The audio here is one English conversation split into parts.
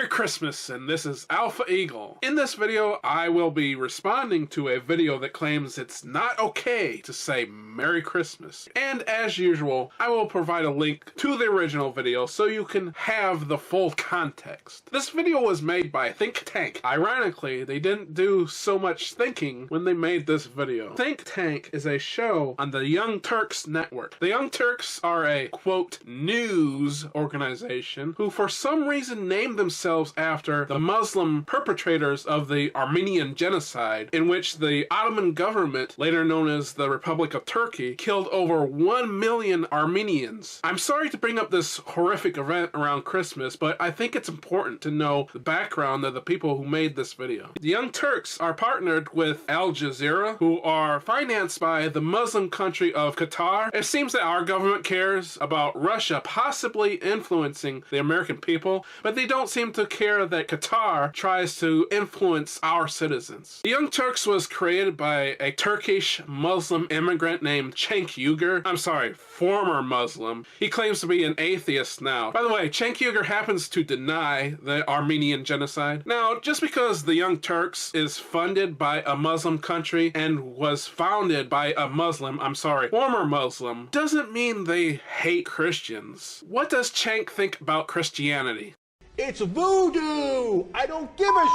Merry Christmas, and this is Alpha Eagle. In this video, I will be responding to a video that claims it's not okay to say Merry Christmas. And as usual, I will provide a link to the original video so you can have the full context. This video was made by Think Tank. Ironically, they didn't do so much thinking when they made this video. Think Tank is a show on the Young Turks network. The Young Turks are a, quote, news organization who for some reason named themselves after the Muslim perpetrators of the Armenian genocide, in which the Ottoman government, later known as the Republic of Turkey, killed over 1 million Armenians. I'm sorry to bring up this horrific event around Christmas, but I think it's important to know the background of the people who made this video. The Young Turks are partnered with Al Jazeera, who are financed by the Muslim country of Qatar. It seems that our government cares about Russia possibly influencing the American people, but they don't seem to care that Qatar tries to influence our citizens. The Young Turks was created by a Turkish Muslim immigrant named Cenk Uygur. I'm sorry, former Muslim. He claims to be an atheist now. By the way, Cenk Uygur happens to deny the Armenian genocide. Now, just because the Young Turks is funded by a Muslim country and was founded by a former Muslim, doesn't mean they hate Christians. What does Cenk think about Christianity? It's voodoo! I don't give a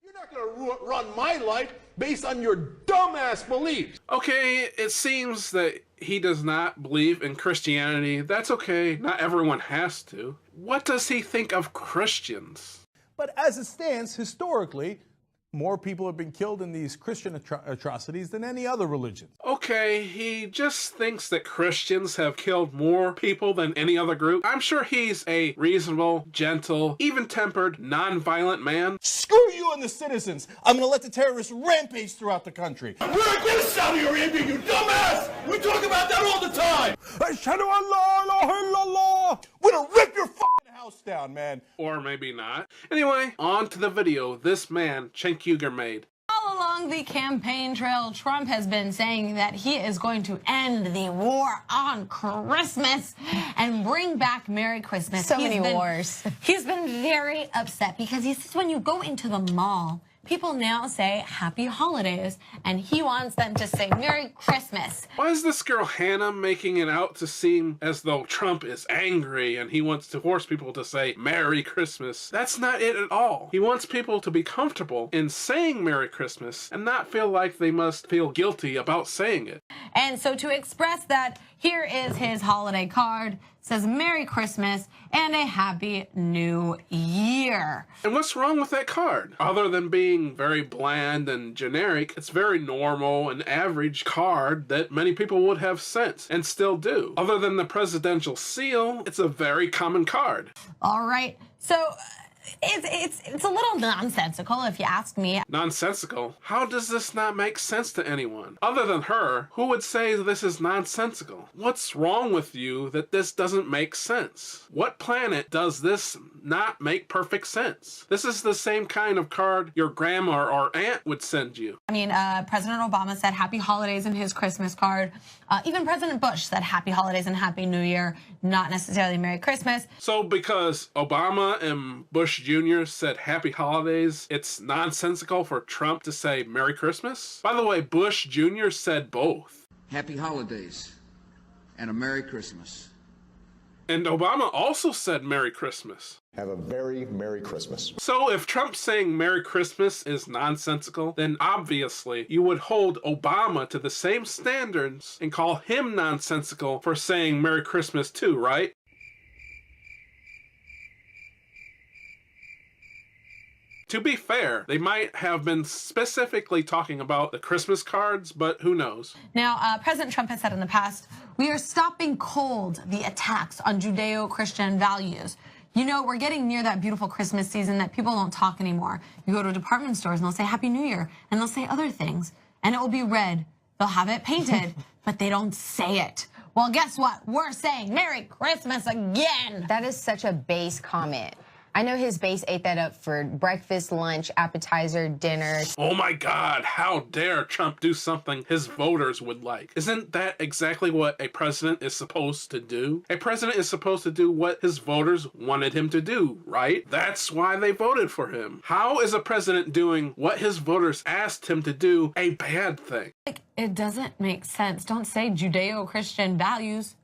You're not gonna run my life based on your dumbass beliefs. Okay, it seems that he does not believe in Christianity. That's okay, not everyone has to. What does he think of Christians? But as it stands, historically, more people have been killed in these Christian atrocities than any other religion. Okay, he just thinks that Christians have killed more people than any other group. I'm sure he's a reasonable, gentle, even-tempered, non-violent man. Screw you and the citizens! I'm gonna let the terrorists rampage throughout the country. We're against Saudi Arabia, you dumbass! We talk about that all the time! Ashhadu an la ilaha illallah! We're gonna rip your fucking house down, man. Or maybe not. Anyway, on to the video this man, Cenk Uygur, made. All along the campaign trail, Trump has been saying that he is going to end the war on Christmas and bring back Merry Christmas. So many wars. He's been very upset because he says when you go into the mall, people now say Happy Holidays, and he wants them to say Merry Christmas. Why is this girl Hannah making it out to seem as though Trump is angry and he wants to force people to say Merry Christmas? That's not it at all. He wants people to be comfortable in saying Merry Christmas and not feel like they must feel guilty about saying it. And so to express that, here is his holiday card. It says Merry Christmas and a Happy New Year. And what's wrong with that card? Other than being very bland and generic, it's very normal and average card that many people would have sent and still do. Other than the presidential seal, it's a very common card. All right, so it's a little nonsensical if you ask me. Nonsensical? How does this not make sense to anyone? Other than her, who would say this is nonsensical? What's wrong with you that this doesn't make sense? What planet does this not make perfect sense? This is the same kind of card your grandma or aunt would send you. I mean, President Obama said Happy Holidays in his Christmas card. Even President Bush said Happy Holidays and Happy New Year, not necessarily Merry Christmas. So because Obama and Bush Jr. said Happy Holidays, it's nonsensical for Trump to say Merry Christmas? By the way, Bush Jr. said both. Happy Holidays and a Merry Christmas. And Obama also said Merry Christmas. Have a very Merry Christmas. So if Trump saying Merry Christmas is nonsensical, then obviously you would hold Obama to the same standards and call him nonsensical for saying Merry Christmas too, right? To be fair, they might have been specifically talking about the Christmas cards, but who knows? Now, President Trump has said in the past, we are stopping cold the attacks on Judeo-Christian values. You know, we're getting near that beautiful Christmas season that people don't talk anymore. You go to department stores and they'll say Happy New Year, and they'll say other things, and it will be red. They'll have it painted, but they don't say it. Well, guess what? We're saying Merry Christmas again. That is such a base comment. I know his base ate that up for breakfast, lunch, appetizer, dinner. Oh my God, how dare Trump do something his voters would like? Isn't that exactly what a president is supposed to do? A president is supposed to do what his voters wanted him to do, right? That's why they voted for him. How is a president doing what his voters asked him to do a bad thing? Like, it doesn't make sense. Don't say Judeo-Christian values.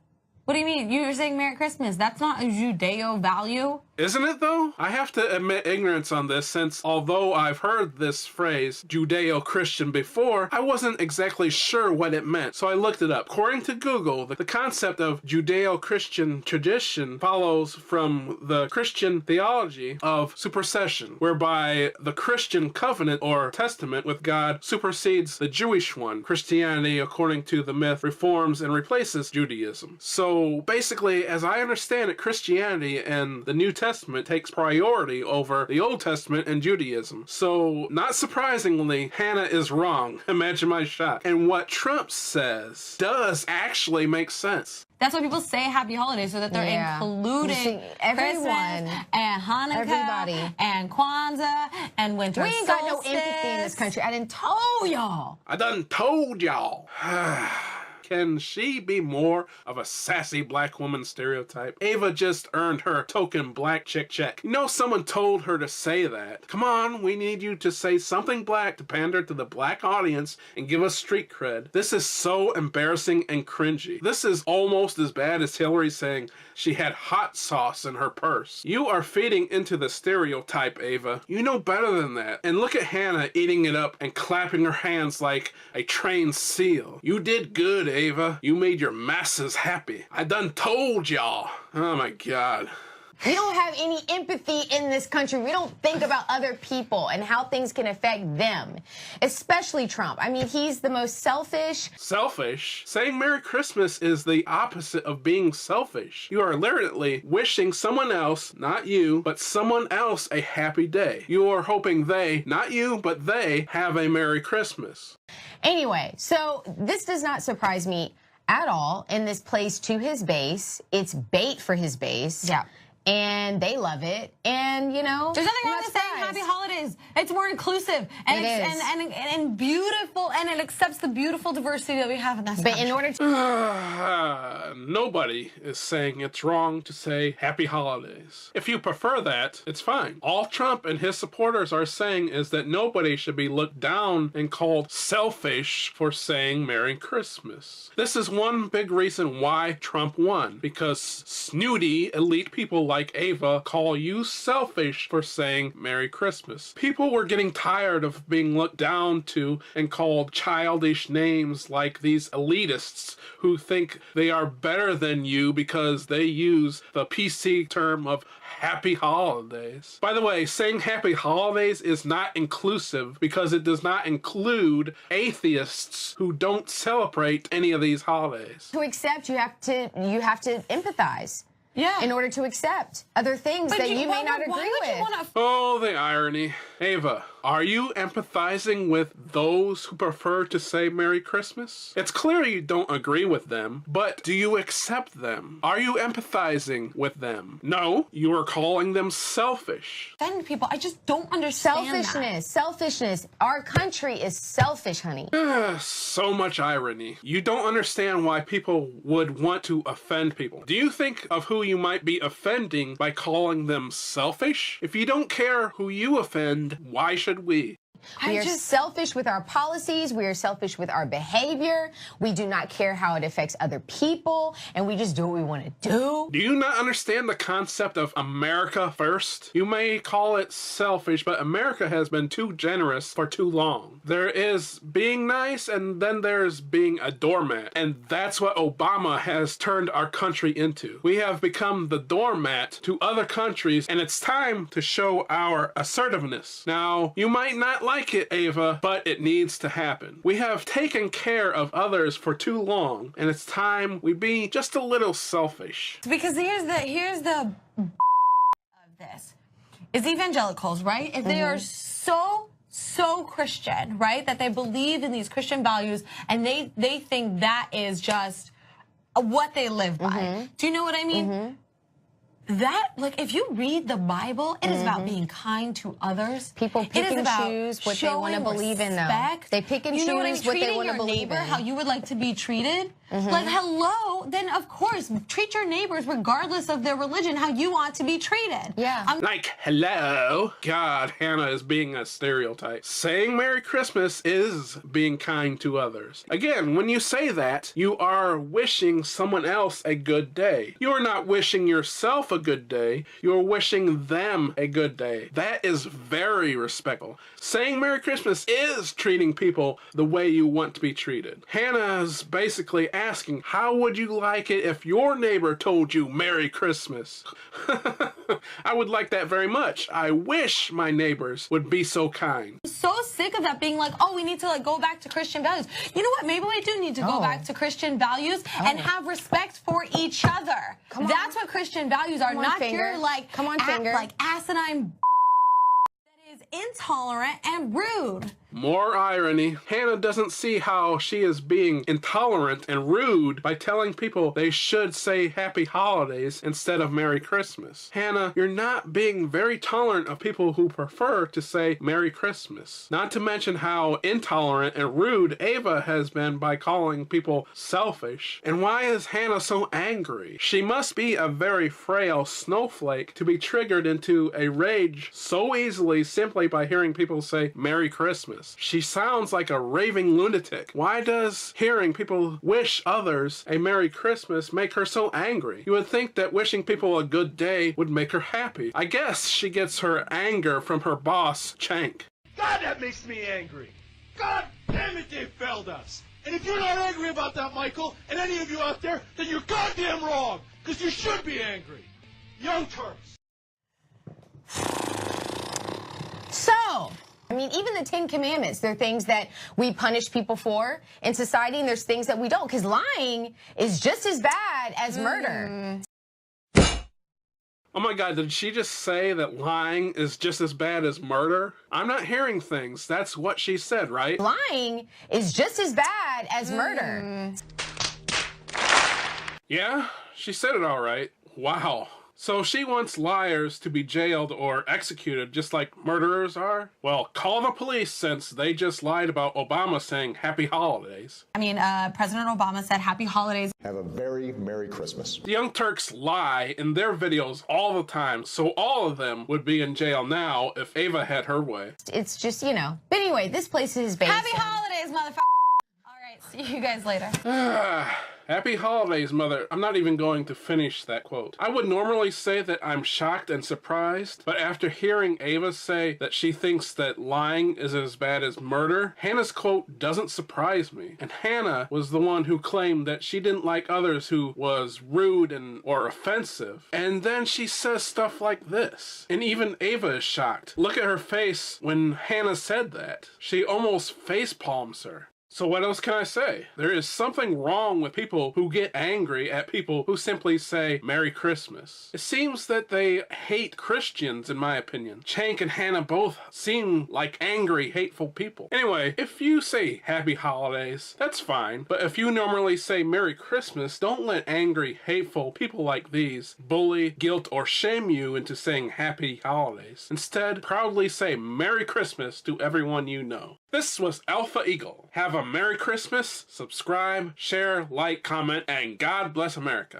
What do you mean? You're saying Merry Christmas. That's not a Judeo value. Isn't it though? I have to admit ignorance on this, since although I've heard this phrase Judeo-Christian before, I wasn't exactly sure what it meant, so I looked it up. According to Google, the concept of Judeo-Christian tradition follows from the Christian theology of supersession, whereby the Christian covenant or testament with God supersedes the Jewish one. Christianity, according to the myth, reforms and replaces Judaism. So basically, as I understand it, Christianity and the New Testament takes priority over the Old Testament and Judaism. So, not surprisingly, Hannah is wrong. Imagine my shock. And what Trump says does actually make sense. That's why people say Happy Holidays, so that they're including everyone Christmas and Hanukkah and Kwanzaa and winter solstice. We ain't got no empathy in this country. I done told y'all. I done told y'all. Can she be more of a sassy black woman stereotype? Ava just earned her token black chick check. You know, someone told her to say that. Come on, we need you to say something black to pander to the black audience and give us street cred. This is so embarrassing and cringy. This is almost as bad as Hillary saying she had hot sauce in her purse. You are feeding into the stereotype, Ava. You know better than that. And look at Hannah eating it up and clapping her hands like a trained seal. You did good, Ava. You made your masses happy. I done told y'all. Oh my God. We don't have any empathy in this country. We don't think about other people and how things can affect them, especially Trump. I mean, he's the most selfish. Selfish? Saying Merry Christmas is the opposite of being selfish. You are literally wishing someone else, not you, but someone else a happy day. You are hoping they, not you, but they, have a Merry Christmas. Anyway, so this does not surprise me at all. In this plays to his base. It's bait for his base. Yeah. And they love it, and you know, there's nothing wrong with saying Happy Holidays. It's more inclusive and and beautiful, and it accepts the beautiful diversity that we have in this country. But in order to nobody is saying it's wrong to say Happy Holidays. If you prefer that, it's fine. All Trump and his supporters are saying is that nobody should be looked down and called selfish for saying Merry Christmas. This is one big reason why Trump won, because snooty elite people like Ava call you selfish for saying Merry Christmas. People were getting tired of being looked down to and called childish names like these elitists who think they are better than you because they use the PC term of Happy Holidays. By the way, saying Happy Holidays is not inclusive because it does not include atheists who don't celebrate any of these holidays. to accept, you have to empathize. Yeah. In order to accept other things that you may not agree with. Oh, the irony. Ava, are you empathizing with those who prefer to say Merry Christmas? It's clear you don't agree with them, but do you accept them? Are you empathizing with them? No, you are calling them selfish. Offend people. I just don't understand Selfishness. Our country is selfish, honey. So much irony. You don't understand why people would want to offend people. Do you think of who you might be offending by calling them selfish? If you don't care who you offend, why should we? We are selfish with our policies. We are selfish with our behavior. We do not care how it affects other people, and we just do what we want to do. Do you not understand the concept of America first? You may call it selfish, but America has been too generous for too long. There is being nice, and then there's being a doormat, and that's what Obama has turned our country into. We have become the doormat to other countries, and it's time to show our assertiveness. Now, you might not like it, Ava, but it needs to happen. We have taken care of others for too long, and it's time we be just a little selfish. Because here's the of this is evangelicals, right? If they are so Christian, right, that they believe in these Christian values and they think that is just what they live by. Do you know what I mean? that, like, if you read the Bible, it is about being kind to others. People pick and choose what they want to showing believe in, though. respect. They pick and You know choose what they want to believe neighbor, in. how you would like to be treated. Like, hello, then of course, treat your neighbors regardless of their religion how you want to be treated. Yeah. Like, hello? God, Hannah is being a stereotype. Saying Merry Christmas is being kind to others. Again, when you say that, you are wishing someone else a good day. You are not wishing yourself a good day. You are wishing them a good day. That is very respectful. Saying Merry Christmas is treating people the way you want to be treated. Hannah is basically asking, how would you like it if your neighbor told you Merry Christmas? I would like that very much. I wish my neighbors would be so kind. So sick of that being like, oh, we need to like go back to Christian values. You know what? Maybe we do need to go back to Christian values and have respect for each other. That's what Christian values are, not your like act like asinine that is intolerant and rude. More irony. Hannah doesn't see how she is being intolerant and rude by telling people they should say Happy Holidays instead of Merry Christmas. Hannah, you're not being very tolerant of people who prefer to say Merry Christmas. Not to mention how intolerant and rude Ava has been by calling people selfish. And why is Hannah so angry? She must be a very frail snowflake to be triggered into a rage so easily simply by hearing people say Merry Christmas. She sounds like a raving lunatic. Why does hearing people wish others a Merry Christmas make her so angry? You would think that wishing people a good day would make her happy. I guess she gets her anger from her boss, Cenk. God, that makes me angry. God damn it, they failed us. And if you're not angry about that, Michael, and any of you out there, then you're goddamn wrong. Because you should be angry. Young Turks. So, I mean, even the 10 Commandments, they're things that we punish people for in society, and there's things that we don't, because lying is just as bad as murder. Oh my God, did she just say that lying is just as bad as murder? I'm not hearing things. That's what she said, right? Lying is just as bad as murder. Yeah, she said it all right. Wow. So she wants liars to be jailed or executed just like murderers are? Well, call the police since they just lied about Obama saying Happy Holidays. I mean, President Obama said Happy Holidays. Have a very Merry Christmas. The Young Turks lie in their videos all the time, so all of them would be in jail now if Ava had her way. It's just, you know. But anyway, this place is based Happy Holidays, motherfucker. All right, see you guys later. Happy Holidays, Mother. I'm not even going to finish that quote. I would normally say that I'm shocked and surprised, but after hearing Ava say that she thinks that lying is as bad as murder, Hannah's quote doesn't surprise me. And Hannah was the one who claimed that she didn't like others who was rude or offensive. And then she says stuff like this. And even Ava is shocked. Look at her face when Hannah said that. She almost face palms her. So what else can I say? There is something wrong with people who get angry at people who simply say Merry Christmas. It seems that they hate Christians, in my opinion. Cenk and Hannah both seem like angry, hateful people. Anyway, if you say Happy Holidays, that's fine. But if you normally say Merry Christmas, don't let angry, hateful people like these bully, guilt, or shame you into saying Happy Holidays. Instead, proudly say Merry Christmas to everyone you know. This was Alpha Eagle. Have a Merry Christmas, subscribe, share, like, comment, and God bless America.